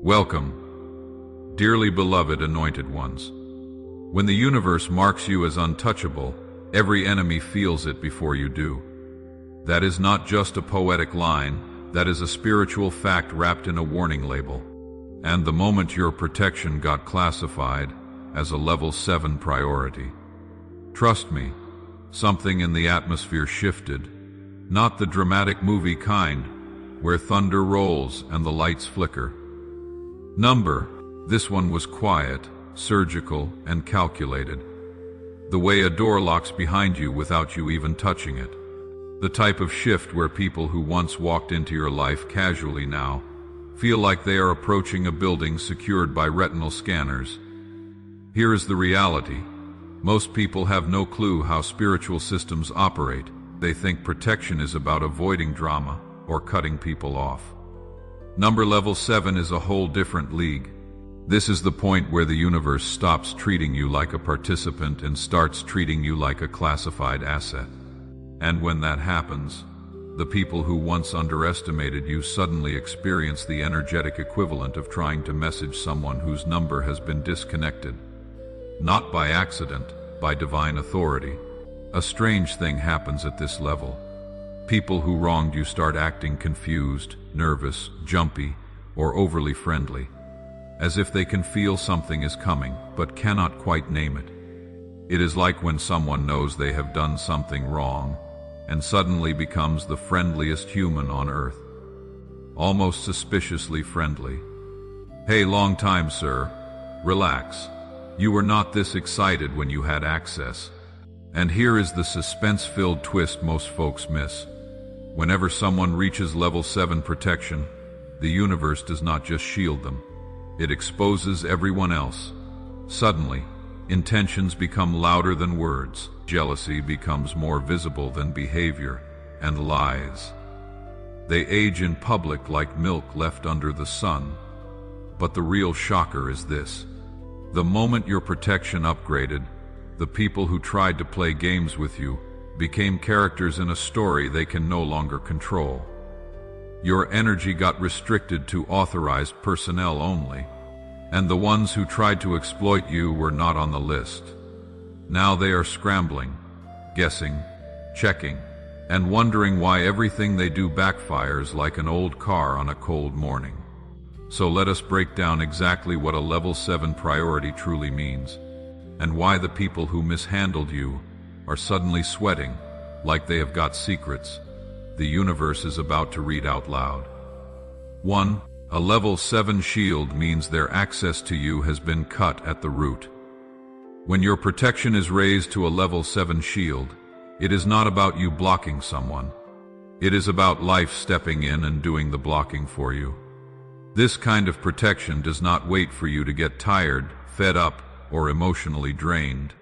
Welcome, dearly beloved anointed ones. When the universe marks you as untouchable, every enemy feels it before you do. That is not just a poetic line, that is a spiritual fact wrapped in a warning label. And the moment your protection got classified as a level 7 priority, trust me, something in the atmosphere shifted, not the dramatic movie kind, where thunder rolls and the lights flicker. This one was quiet, surgical, and calculated. The way a door locks behind you without you even touching it. The type of shift where people who once walked into your life casually now feel like they are approaching a building secured by retinal scanners. Here is the reality. Most people have no clue how spiritual systems operate. They think protection is about avoiding drama or cutting people off. Level 7 is a whole different league. This is the point where the universe stops treating you like a participant and starts treating you like a classified asset. And when that happens, the people who once underestimated you suddenly experience the energetic equivalent of trying to message someone whose number has been disconnected. Not by accident, by divine authority. A strange thing happens at this level. People who wronged you start acting confused, nervous, jumpy, or overly friendly, as if they can feel something is coming, but cannot quite name it. It is like when someone knows they have done something wrong, and suddenly becomes the friendliest human on earth. Almost suspiciously friendly. Hey, long time, sir. Relax. You were not this excited when you had access. And here is the suspense-filled twist most folks miss. Whenever someone reaches level 7 protection, the universe does not just shield them. It exposes everyone else. Suddenly, intentions become louder than words, jealousy becomes more visible than behavior, and lies. They age in public like milk left under the sun. But the real shocker is this. The moment your protection upgraded, the people who tried to play games with you became characters in a story they can no longer control. Your energy got restricted to authorized personnel only, and the ones who tried to exploit you were not on the list. Now they are scrambling, guessing, checking, and wondering why everything they do backfires like an old car on a cold morning. So let us break down exactly what a level 7 priority truly means, and why the people who mishandled you are suddenly sweating like they have got secrets the universe is about to read out loud. 1. A level 7 shield means their access to you has been cut at the root. When your protection is raised to a level 7 shield, it is not about you blocking someone. It is about life stepping in and doing the blocking for you. This kind of protection does not wait for you to get tired, fed up, or emotionally drained.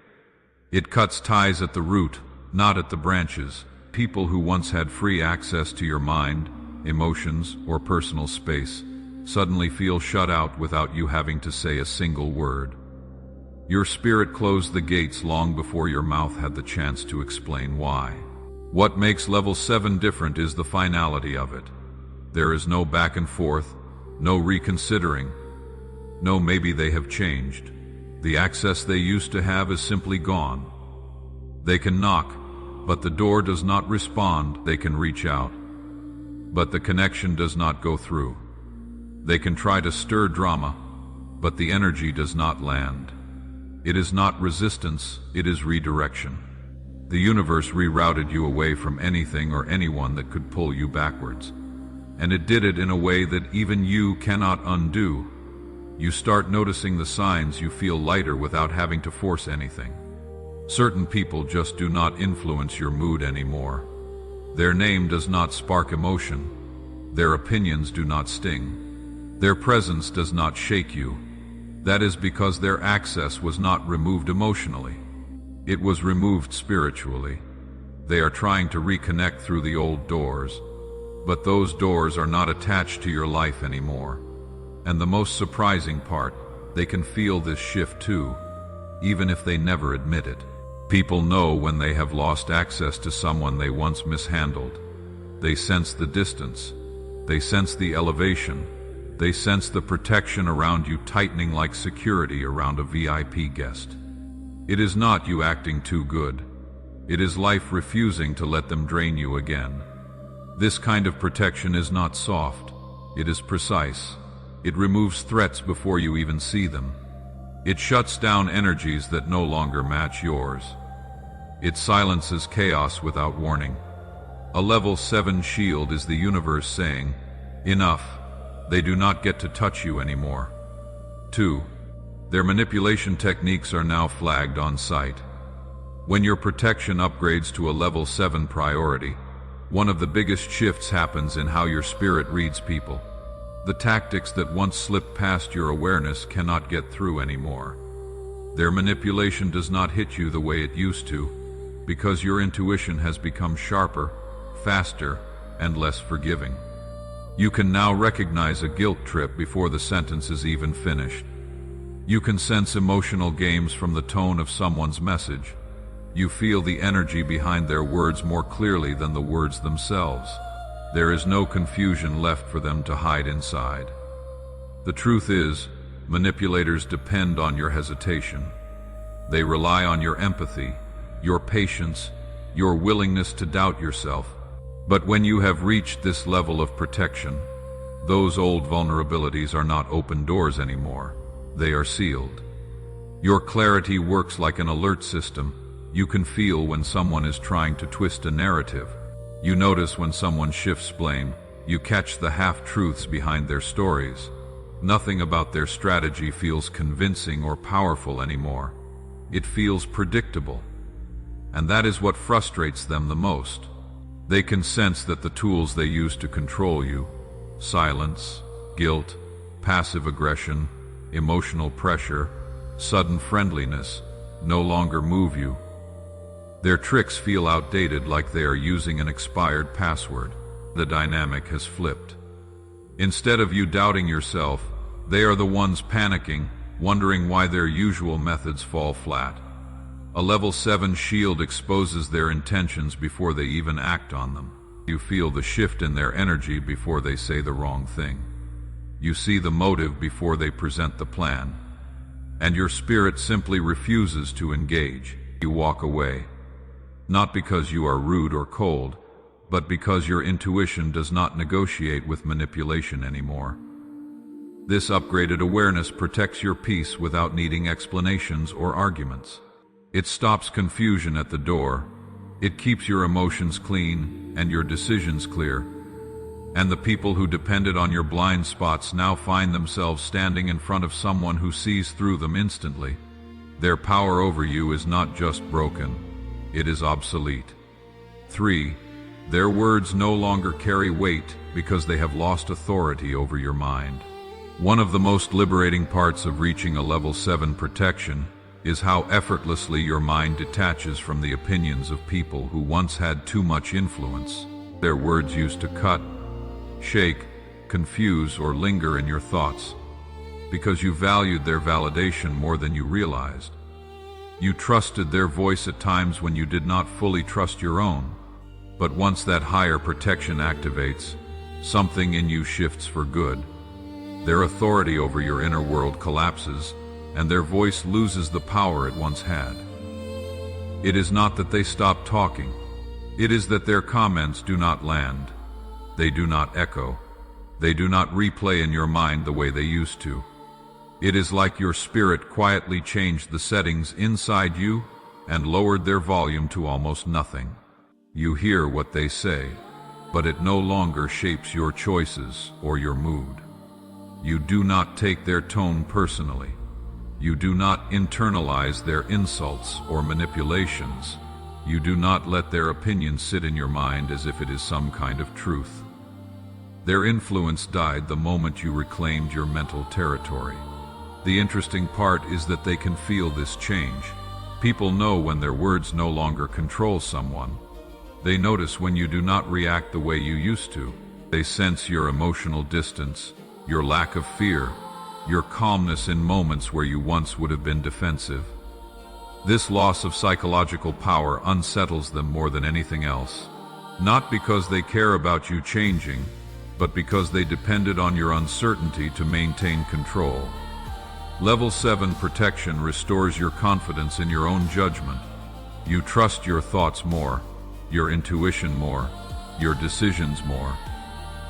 It cuts ties at the root, not at the branches. People who once had free access to your mind, emotions, or personal space suddenly feel shut out without you having to say a single word. Your spirit closed the gates long before your mouth had the chance to explain why. What makes level 7 different is the finality of it. There is no back and forth, no reconsidering, no maybe they have changed. The access they used to have is simply gone. They can knock, but the door does not respond. They can reach out, but the connection does not go through. They can try to stir drama, but the energy does not land. It is not resistance, it is redirection. The universe rerouted you away from anything or anyone that could pull you backwards. And it did it in a way that even you cannot undo. You start noticing the signs, you feel lighter without having to force anything. Certain people just do not influence your mood anymore. Their name does not spark emotion. Their opinions do not sting. Their presence does not shake you. That is because their access was not removed emotionally. It was removed spiritually. They are trying to reconnect through the old doors, but those doors are not attached to your life anymore. And the most surprising part, they can feel this shift too, even if they never admit it. People know when they have lost access to someone they once mishandled. They sense the distance. They sense the elevation. They sense the protection around you tightening like security around a VIP guest. It is not you acting too good. It is life refusing to let them drain you again. This kind of protection is not soft. It is precise. It removes threats before you even see them. It shuts down energies that no longer match yours. It silences chaos without warning. A level 7 shield is the universe saying, enough, they do not get to touch you anymore. 2. Their manipulation techniques are now flagged on sight. When your protection upgrades to a level 7 priority, one of the biggest shifts happens in how your spirit reads people. The tactics that once slipped past your awareness cannot get through anymore. Their manipulation does not hit you the way it used to, because your intuition has become sharper, faster, and less forgiving. You can now recognize a guilt trip before the sentence is even finished. You can sense emotional games from the tone of someone's message. You feel the energy behind their words more clearly than the words themselves. There is no confusion left for them to hide inside. The truth is, manipulators depend on your hesitation. They rely on your empathy, your patience, your willingness to doubt yourself. But when you have reached this level of protection, those old vulnerabilities are not open doors anymore. They are sealed. Your clarity works like an alert system. You can feel when someone is trying to twist a narrative. You notice when someone shifts blame. You catch the half-truths behind their stories. Nothing about their strategy feels convincing or powerful anymore. It feels predictable. And that is what frustrates them the most. They can sense that the tools they use to control you, silence, guilt, passive aggression, emotional pressure, sudden friendliness, no longer move you. Their tricks feel outdated, like they are using an expired password. The dynamic has flipped. Instead of you doubting yourself, they are the ones panicking, wondering why their usual methods fall flat. A level 7 shield exposes their intentions before they even act on them. You feel the shift in their energy before they say the wrong thing. You see the motive before they present the plan. And your spirit simply refuses to engage. You walk away. Not because you are rude or cold, but because your intuition does not negotiate with manipulation anymore. This upgraded awareness protects your peace without needing explanations or arguments. It stops confusion at the door. It keeps your emotions clean and your decisions clear. And the people who depended on your blind spots now find themselves standing in front of someone who sees through them instantly. Their power over you is not just broken. It is obsolete. 3. Their words no longer carry weight because they have lost authority over your mind. One of the most liberating parts of reaching a level 7 protection is how effortlessly your mind detaches from the opinions of people who once had too much influence. Their words used to cut, shake, confuse, or linger in your thoughts because you valued their validation more than you realized. You trusted their voice at times when you did not fully trust your own. But once that higher protection activates, something in you shifts for good. Their authority over your inner world collapses, and their voice loses the power it once had. It is not that they stop talking. It is that their comments do not land. They do not echo. They do not replay in your mind the way they used to. It is like your spirit quietly changed the settings inside you and lowered their volume to almost nothing. You hear what they say, but it no longer shapes your choices or your mood. You do not take their tone personally. You do not internalize their insults or manipulations. You do not let their opinions sit in your mind as if it is some kind of truth. Their influence died the moment you reclaimed your mental territory. The interesting part is that they can feel this change. People know when their words no longer control someone. They notice when you do not react the way you used to. They sense your emotional distance, your lack of fear, your calmness in moments where you once would have been defensive. This loss of psychological power unsettles them more than anything else. Not because they care about you changing, but because they depended on your uncertainty to maintain control. Level 7 protection restores your confidence in your own judgment. You trust your thoughts more, your intuition more, your decisions more.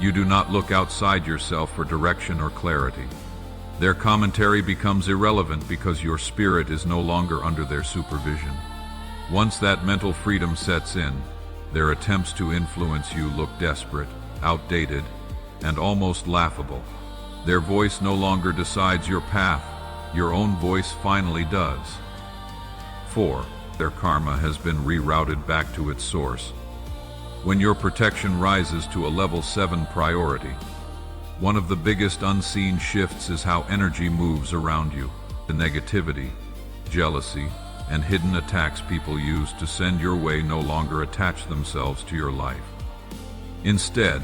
You do not look outside yourself for direction or clarity. Their commentary becomes irrelevant because your spirit is no longer under their supervision. Once that mental freedom sets in, their attempts to influence you look desperate, outdated, and almost laughable. Their voice no longer decides your path, your own voice finally does. 4. Their karma has been rerouted back to its source. When your protection rises to a level 7 priority, one of the biggest unseen shifts is how energy moves around you. The negativity, jealousy, and hidden attacks people use to send your way no longer attach themselves to your life. Instead,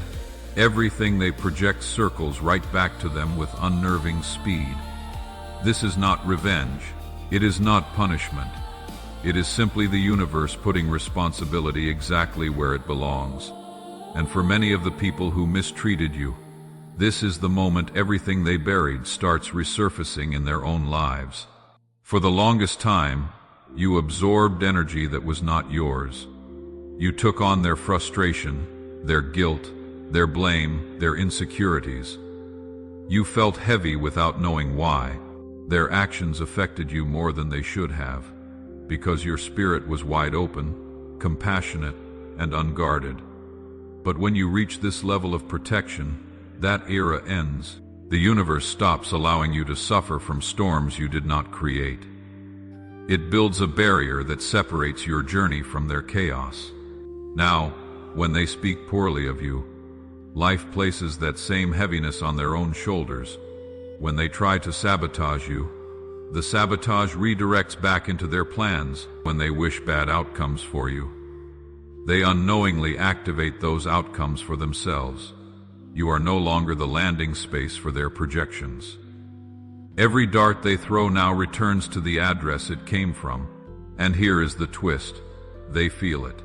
everything they project circles right back to them with unnerving speed. This is not revenge. It is not punishment. It is simply the universe putting responsibility exactly where it belongs. And for many of the people who mistreated you, this is the moment everything they buried starts resurfacing in their own lives. For the longest time, you absorbed energy that was not yours. You took on their frustration, their guilt, their blame, their insecurities. You felt heavy without knowing why. Their actions affected you more than they should have, because your spirit was wide open, compassionate, and unguarded. But when you reach this level of protection, that era ends. The universe stops allowing you to suffer from storms you did not create. It builds a barrier that separates your journey from their chaos. Now, when they speak poorly of you, life places that same heaviness on their own shoulders. When they try to sabotage you, the sabotage redirects back into their plans. When they wish bad outcomes for you, they unknowingly activate those outcomes for themselves. You are no longer the landing space for their projections. Every dart they throw now returns to the address it came from. And here is the twist. They feel it.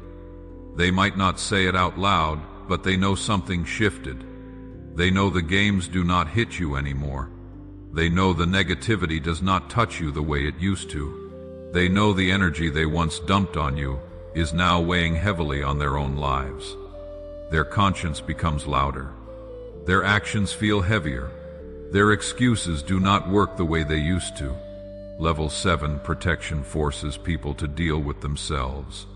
They might not say it out loud, but they know something shifted. They know the games do not hit you anymore. They know the negativity does not touch you the way it used to. They know the energy they once dumped on you is now weighing heavily on their own lives. Their conscience becomes louder. Their actions feel heavier. Their excuses do not work the way they used to. Level 7 protection forces people to deal with themselves.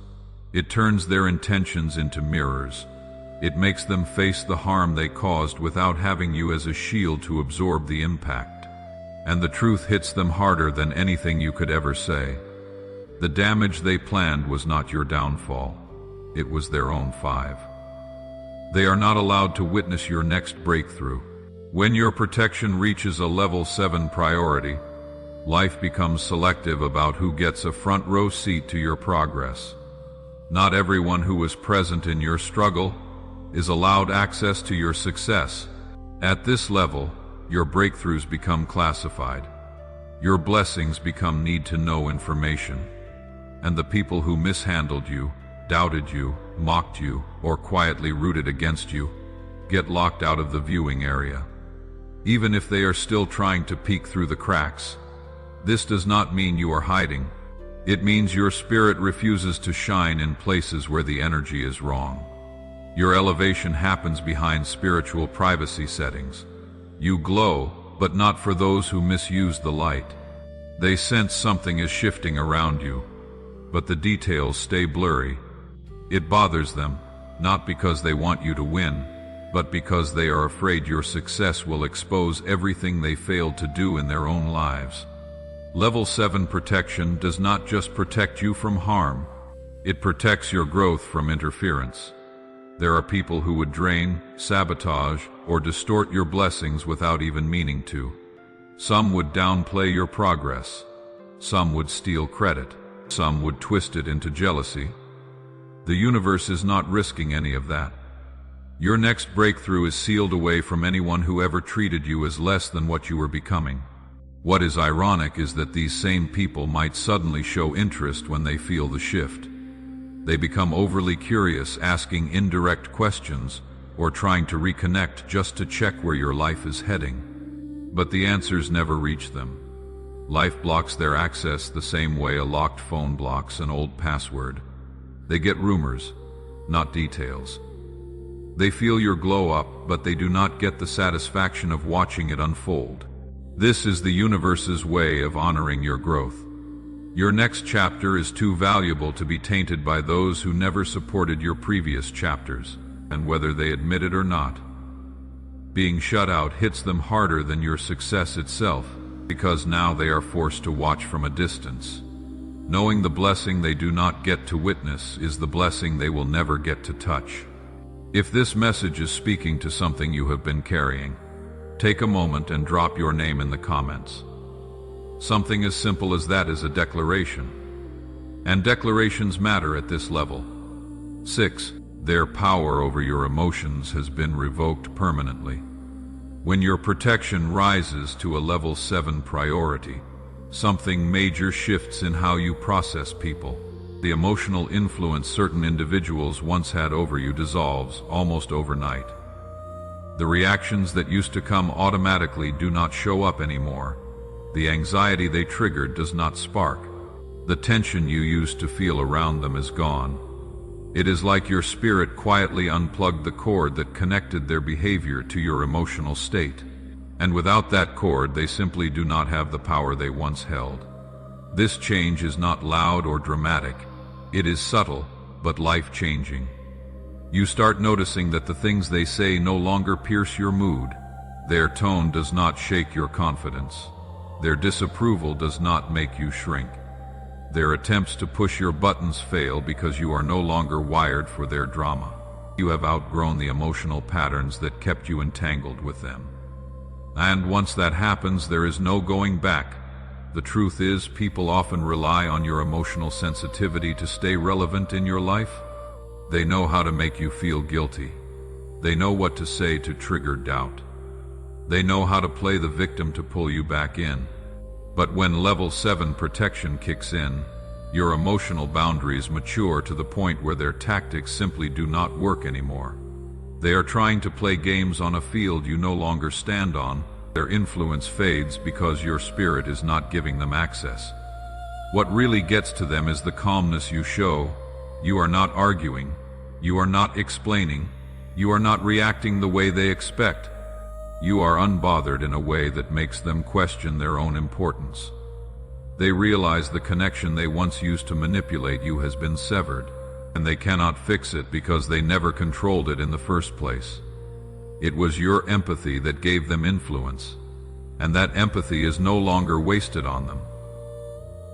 It turns their intentions into mirrors. It makes them face the harm they caused without having you as a shield to absorb the impact. And the truth hits them harder than anything you could ever say. The damage they planned was not your downfall. It was their own 5. They are not allowed to witness your next breakthrough. When your protection reaches a level 7 priority, life becomes selective about who gets a front row seat to your progress. Not everyone who was present in your struggle is allowed access to your success. At this level, your breakthroughs become classified. Your blessings become need-to-know information. And the people who mishandled you, doubted you, mocked you, or quietly rooted against you get locked out of the viewing area. Even if they are still trying to peek through the cracks, this does not mean you are hiding. It means your spirit refuses to shine in places where the energy is wrong. Your elevation happens behind spiritual privacy settings. You glow, but not for those who misuse the light. They sense something is shifting around you, but the details stay blurry. It bothers them, not because they want you to win, but because they are afraid your success will expose everything they failed to do in their own lives. Level 7 protection does not just protect you from harm, it protects your growth from interference. There are people who would drain, sabotage, or distort your blessings without even meaning to. Some would downplay your progress. Some would steal credit. Some would twist it into jealousy. The universe is not risking any of that. Your next breakthrough is sealed away from anyone who ever treated you as less than what you were becoming. What is ironic is that these same people might suddenly show interest when they feel the shift. They become overly curious, asking indirect questions, or trying to reconnect just to check where your life is heading. But the answers never reach them. Life blocks their access the same way a locked phone blocks an old password. They get rumors, not details. They feel your glow up, but they do not get the satisfaction of watching it unfold. This is the universe's way of honoring your growth. Your next chapter is too valuable to be tainted by those who never supported your previous chapters, and whether they admit it or not. Being shut out hits them harder than your success itself, because now they are forced to watch from a distance. Knowing the blessing they do not get to witness is the blessing they will never get to touch. If this message is speaking to something you have been carrying, take a moment and drop your name in the comments. Something as simple as that is a declaration. And declarations matter at this level. 6. Their power over your emotions has been revoked permanently. When your protection rises to a level 7 priority, something major shifts in how you process people. The emotional influence certain individuals once had over you dissolves almost overnight. The reactions that used to come automatically do not show up anymore. The anxiety they triggered does not spark. The tension you used to feel around them is gone. It is like your spirit quietly unplugged the cord that connected their behavior to your emotional state. And without that cord, they simply do not have the power they once held. This change is not loud or dramatic. It is subtle, but life-changing. You start noticing that the things they say no longer pierce your mood. Their tone does not shake your confidence. Their disapproval does not make you shrink. Their attempts to push your buttons fail because you are no longer wired for their drama. You have outgrown the emotional patterns that kept you entangled with them. And once that happens, there is no going back. The truth is, people often rely on your emotional sensitivity to stay relevant in your life. They know how to make you feel guilty. They know what to say to trigger doubt. They know how to play the victim to pull you back in. But when level 7 protection kicks in, your emotional boundaries mature to the point where their tactics simply do not work anymore. They are trying to play games on a field you no longer stand on. Their influence fades because your spirit is not giving them access. What really gets to them is the calmness you show. You are not arguing. You are not explaining. You are not reacting the way they expect. You are unbothered in a way that makes them question their own importance. They realize the connection they once used to manipulate you has been severed, and they cannot fix it because they never controlled it in the first place. It was your empathy that gave them influence, and that empathy is no longer wasted on them.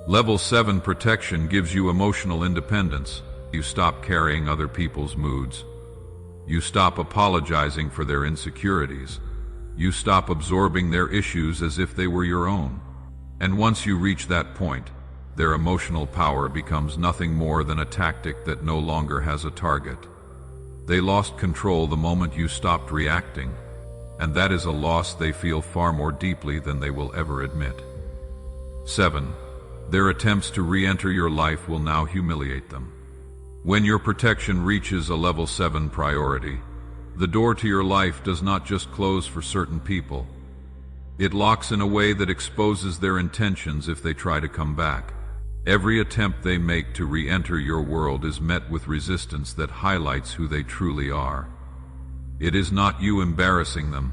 Level 7 protection gives you emotional independence. You stop carrying other people's moods. You stop apologizing for their insecurities. You stop absorbing their issues as if they were your own. And once you reach that point, their emotional power becomes nothing more than a tactic that no longer has a target. They lost control the moment you stopped reacting, and that is a loss they feel far more deeply than they will ever admit. 7. Their attempts to re-enter your life will now humiliate them. When your protection reaches a level 7 priority, the door to your life does not just close for certain people. It locks in a way that exposes their intentions if they try to come back. Every attempt they make to re-enter your world is met with resistance that highlights who they truly are. It is not you embarrassing them.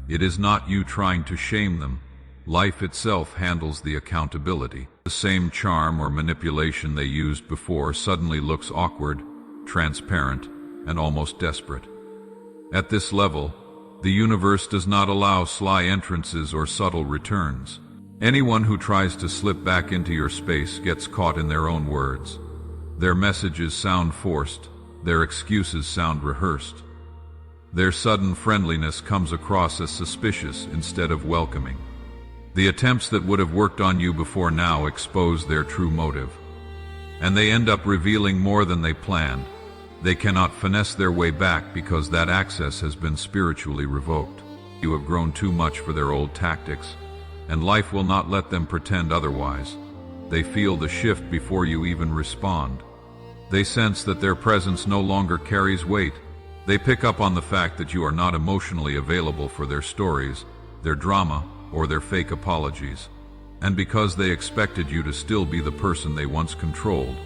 It is not you trying to shame them. Life itself handles the accountability. The same charm or manipulation they used before suddenly looks awkward, transparent, and almost desperate. At this level, the universe does not allow sly entrances or subtle returns. Anyone who tries to slip back into your space gets caught in their own words. Their messages sound forced, their excuses sound rehearsed. Their sudden friendliness comes across as suspicious instead of welcoming. The attempts that would have worked on you before now expose their true motive. And they end up revealing more than they planned. They cannot finesse their way back because that access has been spiritually revoked. You have grown too much for their old tactics, and life will not let them pretend otherwise. They feel the shift before you even respond. They sense that their presence no longer carries weight. They pick up on the fact that you are not emotionally available for their stories, their drama, or their fake apologies. And because they expected you to still be the person they once controlled,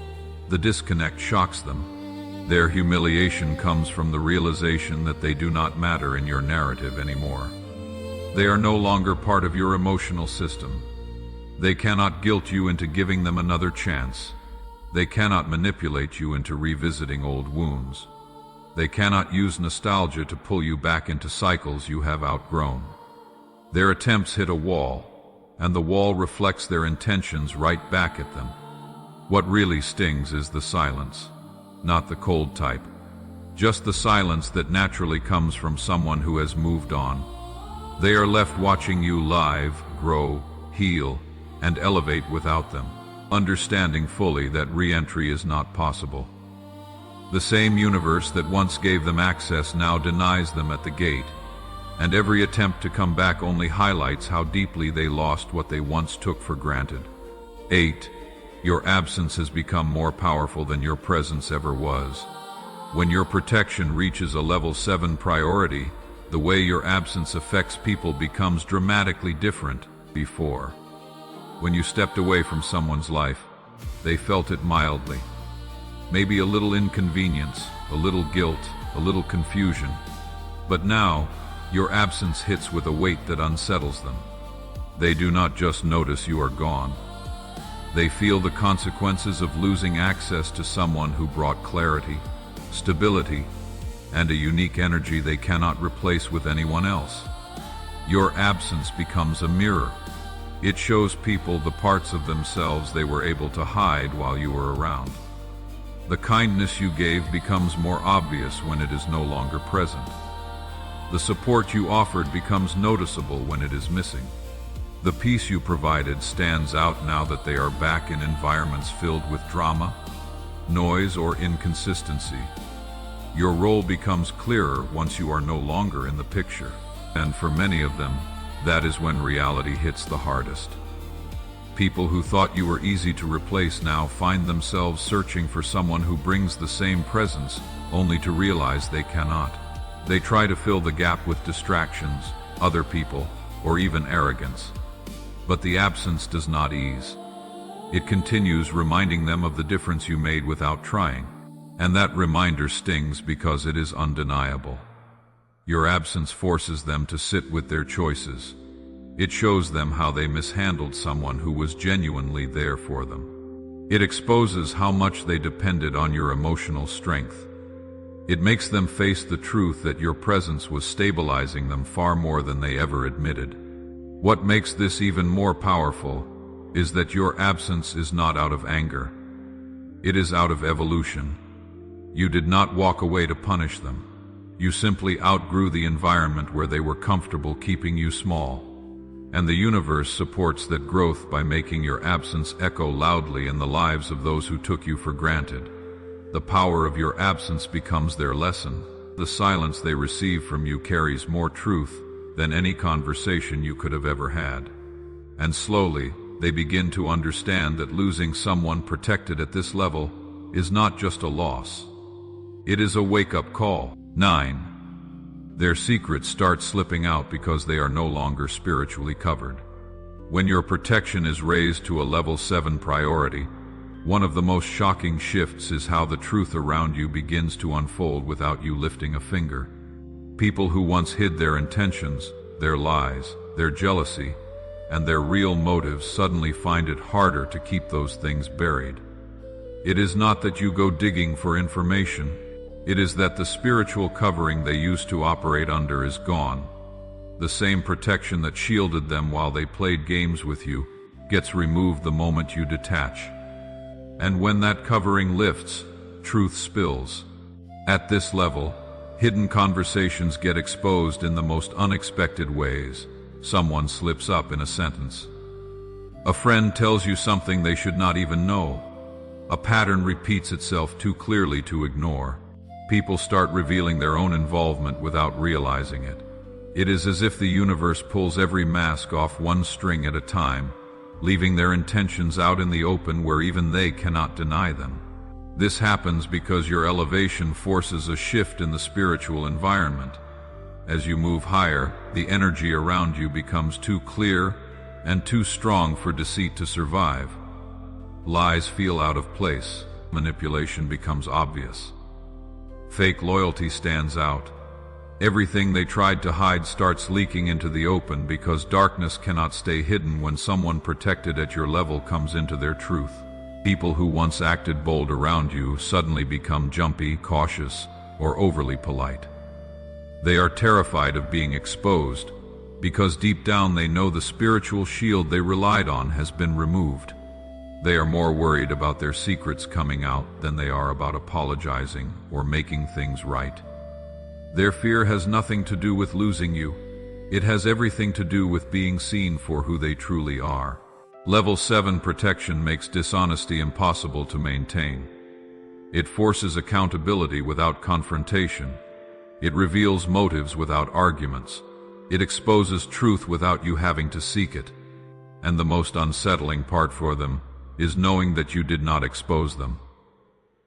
the disconnect shocks them. Their humiliation comes from the realization that they do not matter in your narrative anymore. They are no longer part of your emotional system. They cannot guilt you into giving them another chance. They cannot manipulate you into revisiting old wounds. They cannot use nostalgia to pull you back into cycles you have outgrown. Their attempts hit a wall, and the wall reflects their intentions right back at them. What really stings is the silence, not the cold type. Just the silence that naturally comes from someone who has moved on. They are left watching you live, grow, heal, and elevate without them, understanding fully that re-entry is not possible. The same universe that once gave them access now denies them at the gate, and every attempt to come back only highlights how deeply they lost what they once took for granted. 8. Your absence has become more powerful than your presence ever was. When your protection reaches a level 7 priority, the way your absence affects people becomes dramatically different before. When you stepped away from someone's life, they felt it mildly. Maybe a little inconvenience, a little guilt, a little confusion. But now, your absence hits with a weight that unsettles them. They do not just notice you are gone. They feel the consequences of losing access to someone who brought clarity, stability, and a unique energy they cannot replace with anyone else. Your absence becomes a mirror. It shows people the parts of themselves they were able to hide while you were around. The kindness you gave becomes more obvious when it is no longer present. The support you offered becomes noticeable when it is missing. The peace you provided stands out now that they are back in environments filled with drama, noise, or inconsistency. Your role becomes clearer once you are no longer in the picture. And for many of them, that is when reality hits the hardest. People who thought you were easy to replace now find themselves searching for someone who brings the same presence, only to realize they cannot. They try to fill the gap with distractions, other people, or even arrogance. But the absence does not ease. It continues reminding them of the difference you made without trying. And that reminder stings because it is undeniable. Your absence forces them to sit with their choices. It shows them how they mishandled someone who was genuinely there for them. It exposes how much they depended on your emotional strength. It makes them face the truth that your presence was stabilizing them far more than they ever admitted. What makes this even more powerful is that your absence is not out of anger. It is out of evolution. You did not walk away to punish them. You simply outgrew the environment where they were comfortable keeping you small. And the universe supports that growth by making your absence echo loudly in the lives of those who took you for granted. The power of your absence becomes their lesson. The silence they receive from you carries more truth than any conversation you could have ever had. And slowly, they begin to understand that losing someone protected at this level is not just a loss. It is a wake-up call. 9. Their secrets start slipping out because they are no longer spiritually covered. When your protection is raised to a level 7 priority, one of the most shocking shifts is how the truth around you begins to unfold without you lifting a finger. People who once hid their intentions, their lies, their jealousy, and their real motives suddenly find it harder to keep those things buried. It is not that you go digging for information. It is that the spiritual covering they used to operate under is gone. The same protection that shielded them while they played games with you gets removed the moment you detach. And when that covering lifts, truth spills. At this level, hidden conversations get exposed in the most unexpected ways. Someone slips up in a sentence. A friend tells you something they should not even know. A pattern repeats itself too clearly to ignore. People start revealing their own involvement without realizing it. It is as if the universe pulls every mask off one string at a time, leaving their intentions out in the open where even they cannot deny them. This happens because your elevation forces a shift in the spiritual environment. As you move higher, the energy around you becomes too clear and too strong for deceit to survive. Lies feel out of place. Manipulation becomes obvious. Fake loyalty stands out. Everything they tried to hide starts leaking into the open because darkness cannot stay hidden when someone protected at your level comes into their truth. People who once acted bold around you suddenly become jumpy, cautious, or overly polite. They are terrified of being exposed because deep down they know the spiritual shield they relied on has been removed. They are more worried about their secrets coming out than they are about apologizing or making things right. Their fear has nothing to do with losing you. It has everything to do with being seen for who they truly are. Level 7 protection makes dishonesty impossible to maintain. It forces accountability without confrontation. It reveals motives without arguments. It exposes truth without you having to seek it. And the most unsettling part for them is knowing that you did not expose them.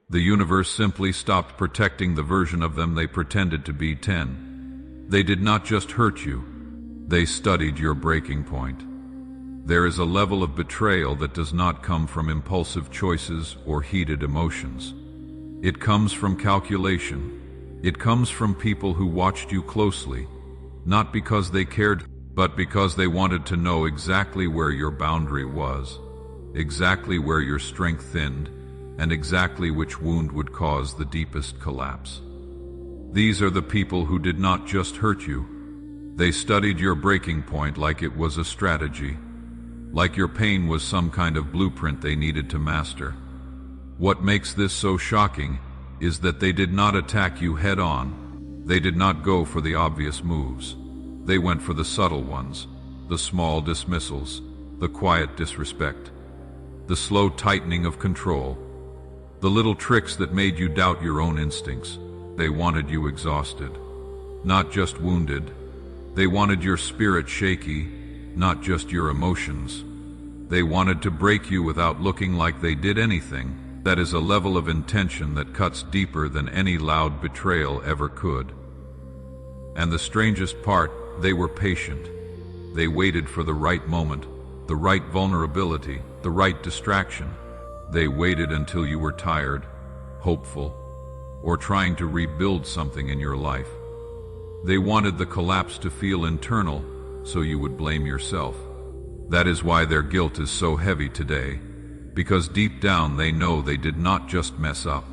The universe simply stopped protecting the version of them they pretended to be 10. They did not just hurt you, they studied your breaking point. There is a level of betrayal that does not come from impulsive choices or heated emotions. It comes from calculation. It comes from people who watched you closely, not because they cared, but because they wanted to know exactly where your boundary was, exactly where your strength thinned, and exactly which wound would cause the deepest collapse. These are the people who did not just hurt you. They studied your breaking point like it was a strategy, like your pain was some kind of blueprint they needed to master. What makes this so shocking is that they did not attack you head on. They did not go for the obvious moves. They went for the subtle ones, the small dismissals, the quiet disrespect, the slow tightening of control, the little tricks that made you doubt your own instincts. They wanted you exhausted, not just wounded. They wanted your spirit shaky, not just your emotions. They wanted to break you without looking like they did anything. That is a level of intention that cuts deeper than any loud betrayal ever could. And the strangest part, they were patient. They waited for the right moment, the right vulnerability, the right distraction. They waited until you were tired, hopeful, or trying to rebuild something in your life. They wanted the collapse to feel internal, so you would blame yourself. That is why their guilt is so heavy today, because deep down they know they did not just mess up.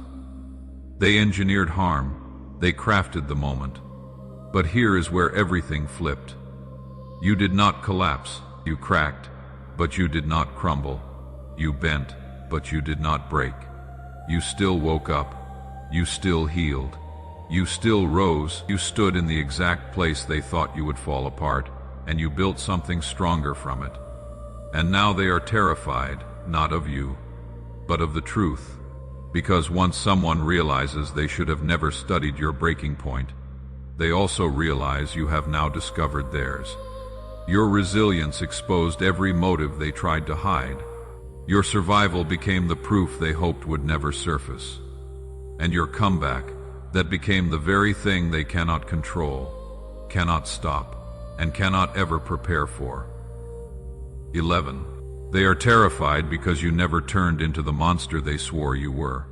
They engineered harm, they crafted the moment. But here is where everything flipped. You did not collapse, you cracked, but you did not crumble. You bent, but you did not break. You still woke up. You still healed. You still rose. You stood in the exact place they thought you would fall apart, and you built something stronger from it. And now they are terrified, not of you, but of the truth. Because once someone realizes they should have never studied your breaking point, they also realize you have now discovered theirs. Your resilience exposed every motive they tried to hide. Your survival became the proof they hoped would never surface. And your comeback, that became the very thing they cannot control, cannot stop, and cannot ever prepare for. 11. They are terrified because you never turned into the monster they swore you were.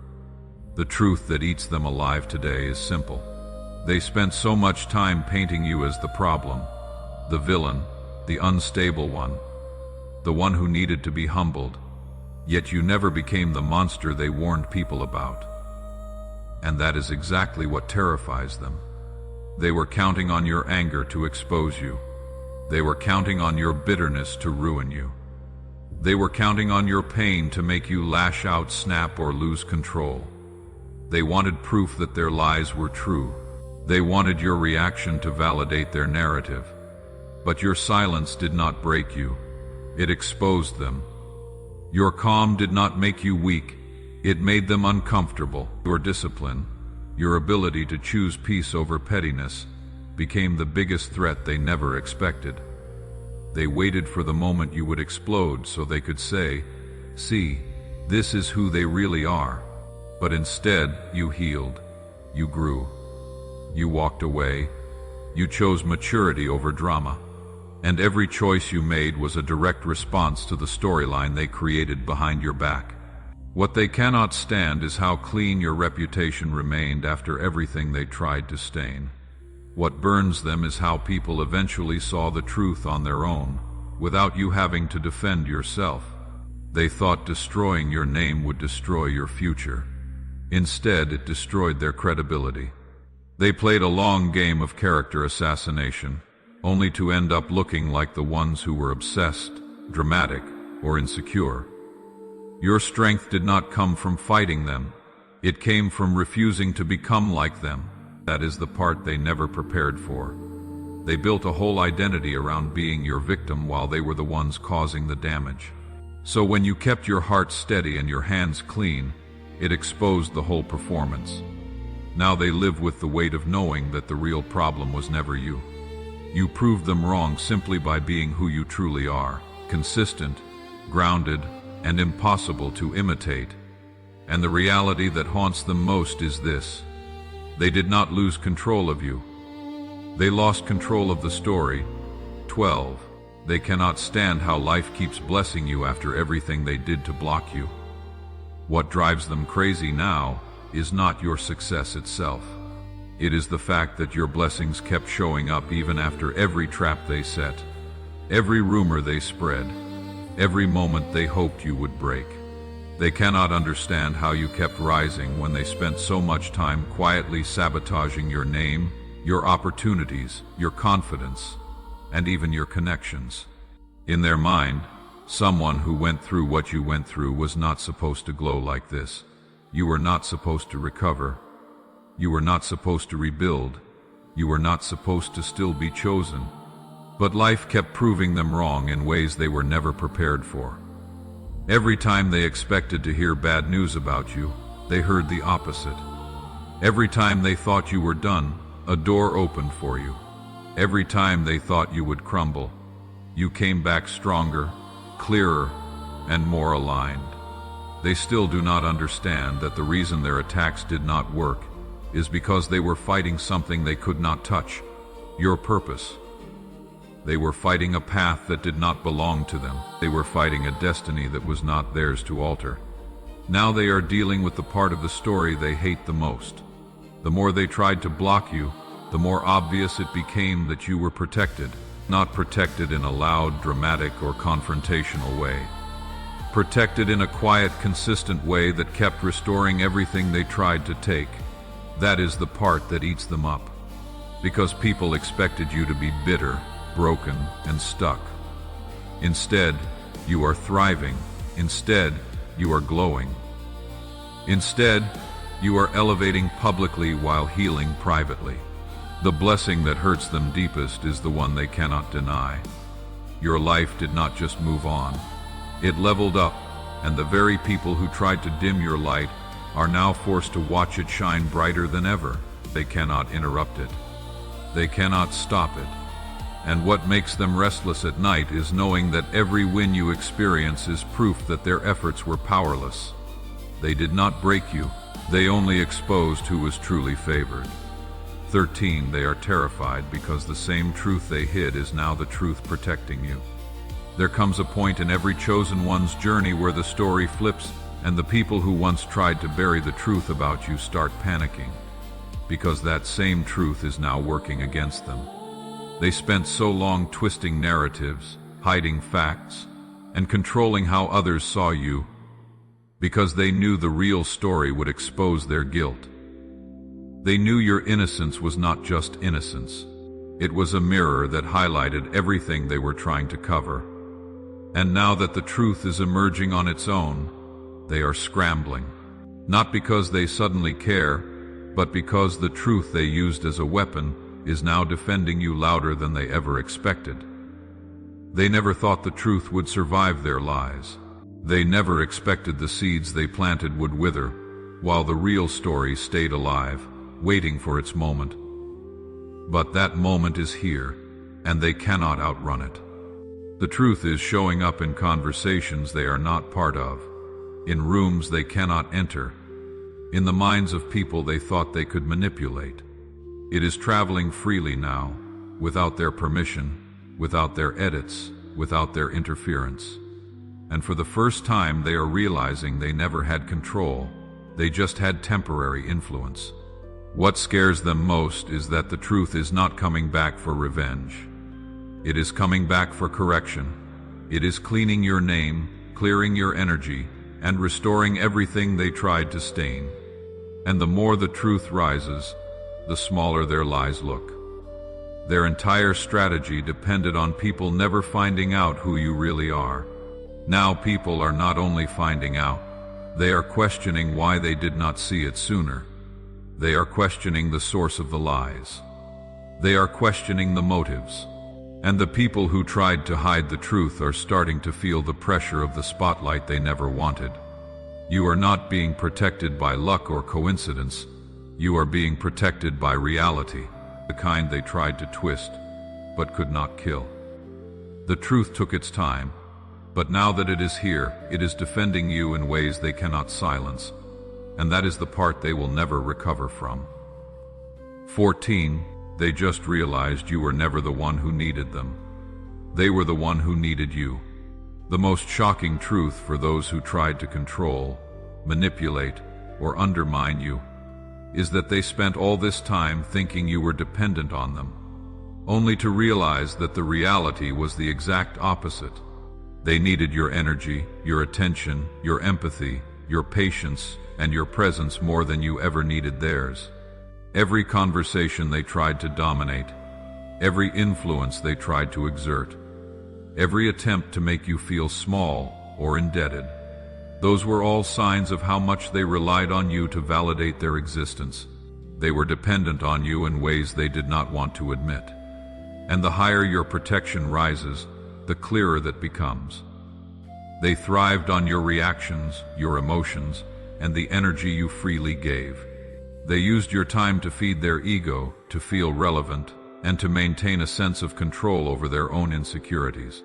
The truth that eats them alive today is simple. They spent so much time painting you as the problem, the villain, the unstable one, the one who needed to be humbled. Yet you never became the monster they warned people about. And that is exactly what terrifies them. They were counting on your anger to expose you. They were counting on your bitterness to ruin you. They were counting on your pain to make you lash out, snap, or lose control. They wanted proof that their lies were true. They wanted your reaction to validate their narrative. But your silence did not break you. It exposed them. Your calm did not make you weak. It made them uncomfortable. Your discipline, your ability to choose peace over pettiness, became the biggest threat they never expected. They waited for the moment you would explode so they could say, "See, this is who they really are." But instead, you healed, you grew, you walked away, you chose maturity over drama. And every choice you made was a direct response to the storyline they created behind your back. What they cannot stand is how clean your reputation remained after everything they tried to stain. What burns them is how people eventually saw the truth on their own, without you having to defend yourself. They thought destroying your name would destroy your future. Instead, it destroyed their credibility. They played a long game of character assassination, only to end up looking like the ones who were obsessed, dramatic, or insecure. Your strength did not come from fighting them. It came from refusing to become like them. That is the part they never prepared for. They built a whole identity around being your victim while they were the ones causing the damage. So when you kept your heart steady and your hands clean, it exposed the whole performance. Now they live with the weight of knowing that the real problem was never you. You proved them wrong simply by being who you truly are, consistent, grounded, and impossible to imitate. And the reality that haunts them most is this: they did not lose control of you. They lost control of the story. 12. They cannot stand how life keeps blessing you after everything they did to block you. What drives them crazy now is not your success itself. It is the fact that your blessings kept showing up even after every trap they set, every rumor they spread, every moment they hoped you would break. They cannot understand how you kept rising when they spent so much time quietly sabotaging your name, your opportunities, your confidence, and even your connections. In their mind, someone who went through what you went through was not supposed to glow like this. You were not supposed to recover. You were not supposed to rebuild. You were not supposed to still be chosen. But life kept proving them wrong in ways they were never prepared for. Every time they expected to hear bad news about you, they heard the opposite. Every time they thought you were done, a door opened for you. Every time they thought you would crumble, you came back stronger, clearer, and more aligned. They still do not understand that the reason their attacks did not work is because they were fighting something they could not touch: your purpose. They were fighting a path that did not belong to them. They were fighting a destiny that was not theirs to alter. Now they are dealing with the part of the story they hate the most. The more they tried to block you, the more obvious it became that you were protected, not protected in a loud, dramatic, or confrontational way. Protected in a quiet, consistent way that kept restoring everything they tried to take. That is the part that eats them up. Because people expected you to be bitter, broken, and stuck. Instead, you are thriving. Instead, you are glowing. Instead, you are elevating publicly while healing privately. The blessing that hurts them deepest is the one they cannot deny. Your life did not just move on. It leveled up, and the very people who tried to dim your light are now forced to watch it shine brighter than ever. They cannot interrupt it. They cannot stop it. And what makes them restless at night is knowing that every win you experience is proof that their efforts were powerless. They did not break you. They only exposed who was truly favored. 13. They are terrified because the same truth they hid is now the truth protecting you. There comes a point in every chosen one's journey where the story flips and the people who once tried to bury the truth about you start panicking, because that same truth is now working against them. They spent so long twisting narratives, hiding facts, and controlling how others saw you, because they knew the real story would expose their guilt. They knew your innocence was not just innocence. It was a mirror that highlighted everything they were trying to cover. And now that the truth is emerging on its own, they are scrambling. Not because they suddenly care, but because the truth they used as a weapon is now defending you louder than they ever expected. They never thought the truth would survive their lies. They never expected the seeds they planted would wither, while the real story stayed alive, waiting for its moment. But that moment is here, and they cannot outrun it. The truth is showing up in conversations they are not part of, in rooms they cannot enter, in the minds of people they thought they could manipulate. It is traveling freely now, without their permission, without their edits, without their interference. And for the first time they are realizing they never had control, they just had temporary influence. What scares them most is that the truth is not coming back for revenge. It is coming back for correction. It is cleaning your name, clearing your energy, and restoring everything they tried to stain. And the more the truth rises, the smaller their lies look. Their entire strategy depended on people never finding out who you really are. Now people are not only finding out, they are questioning why they did not see it sooner. They are questioning the source of the lies. They are questioning the motives. And the people who tried to hide the truth are starting to feel the pressure of the spotlight they never wanted. You are not being protected by luck or coincidence. You are being protected by reality, the kind they tried to twist, but could not kill. The truth took its time, but now that it is here, it is defending you in ways they cannot silence, and that is the part they will never recover from. 14. They just realized you were never the one who needed them. They were the one who needed you. The most shocking truth for those who tried to control, manipulate, or undermine you is that they spent all this time thinking you were dependent on them, only to realize that the reality was the exact opposite. They needed your energy, your attention, your empathy, your patience, and your presence more than you ever needed theirs. Every conversation they tried to dominate, every influence they tried to exert, every attempt to make you feel small or indebted, those were all signs of how much they relied on you to validate their existence. They were dependent on you in ways they did not want to admit. And the higher your protection rises, the clearer that becomes. They thrived on your reactions, your emotions, and the energy you freely gave. They used your time to feed their ego, to feel relevant, and to maintain a sense of control over their own insecurities.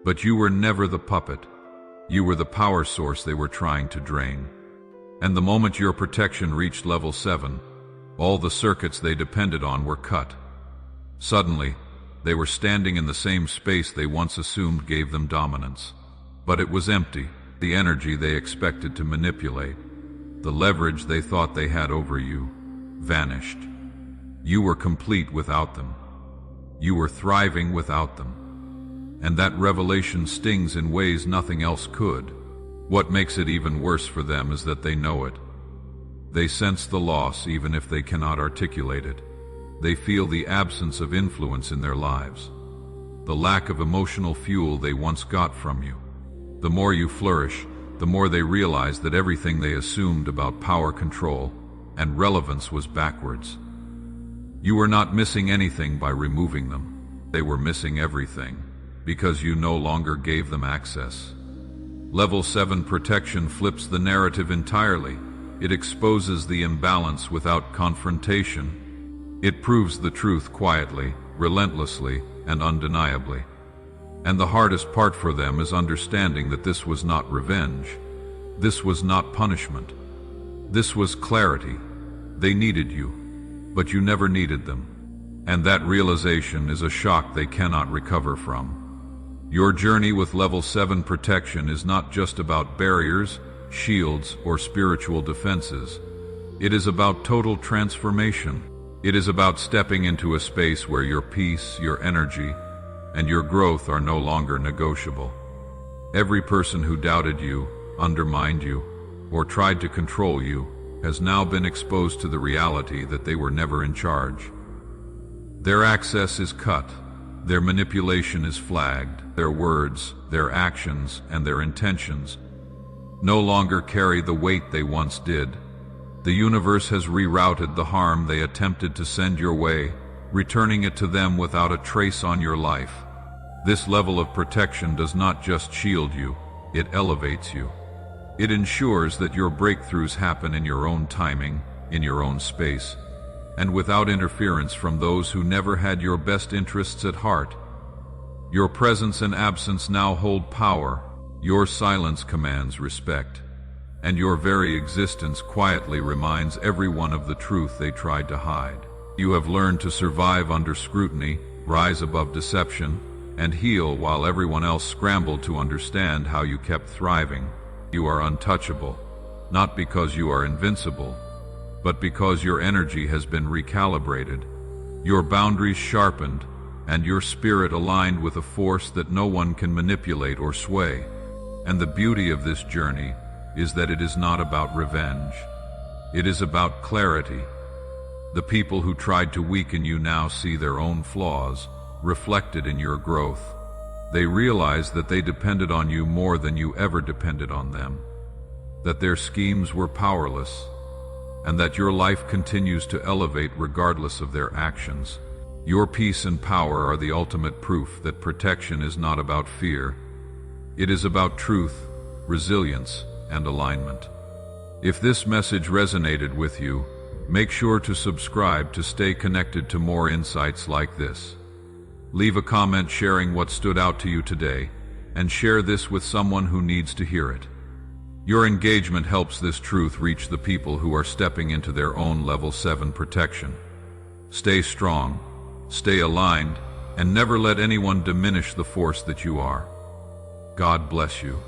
But you were never the puppet. You were the power source they were trying to drain. And the moment your protection reached level 7, all the circuits they depended on were cut. Suddenly, they were standing in the same space they once assumed gave them dominance. But it was empty. The energy they expected to manipulate, the leverage they thought they had over you, vanished. You were complete without them. You were thriving without them. And that revelation stings in ways nothing else could. What makes it even worse for them is that they know it. They sense the loss even if they cannot articulate it. They feel the absence of influence in their lives, the lack of emotional fuel they once got from you. The more you flourish, the more they realize that everything they assumed about power control and relevance was backwards. You were not missing anything by removing them. They were missing everything, because you no longer gave them access. Level 7 protection flips the narrative entirely. It exposes the imbalance without confrontation. It proves the truth quietly, relentlessly, and undeniably. And the hardest part for them is understanding that this was not revenge. This was not punishment. This was clarity. They needed you, but you never needed them. And that realization is a shock they cannot recover from. Your journey with level 7 protection is not just about barriers, shields, or spiritual defenses. It is about total transformation. It is about stepping into a space where your peace, your energy, and your growth are no longer negotiable. Every person who doubted you, undermined you, or tried to control you has now been exposed to the reality that they were never in charge. Their access is cut, their manipulation is flagged, their words, their actions, and their intentions no longer carry the weight they once did. The universe has rerouted the harm they attempted to send your way, returning it to them without a trace on your life. This level of protection does not just shield you, it elevates you. It ensures that your breakthroughs happen in your own timing, in your own space, and without interference from those who never had your best interests at heart. Your presence and absence now hold power. Your silence commands respect. and your very existence quietly reminds everyone of the truth they tried to hide. You have learned to survive under scrutiny, rise above deception, and heal while everyone else scrambled to understand how you kept thriving. You are untouchable, not because you are invincible, but because your energy has been recalibrated, your boundaries sharpened, and your spirit aligned with a force that no one can manipulate or sway. And the beauty of this journey is that it is not about revenge. It is about clarity. The people who tried to weaken you now see their own flaws reflected in your growth. They realize that they depended on you more than you ever depended on them, that their schemes were powerless, and that your life continues to elevate regardless of their actions. Your peace and power are the ultimate proof that protection is not about fear. It is about truth, resilience, and alignment. If this message resonated with you, make sure to subscribe to stay connected to more insights like this. Leave a comment sharing what stood out to you today, and share this with someone who needs to hear it. Your engagement helps this truth reach the people who are stepping into their own level 7 protection. Stay strong, stay aligned, and never let anyone diminish the force that you are. God bless you.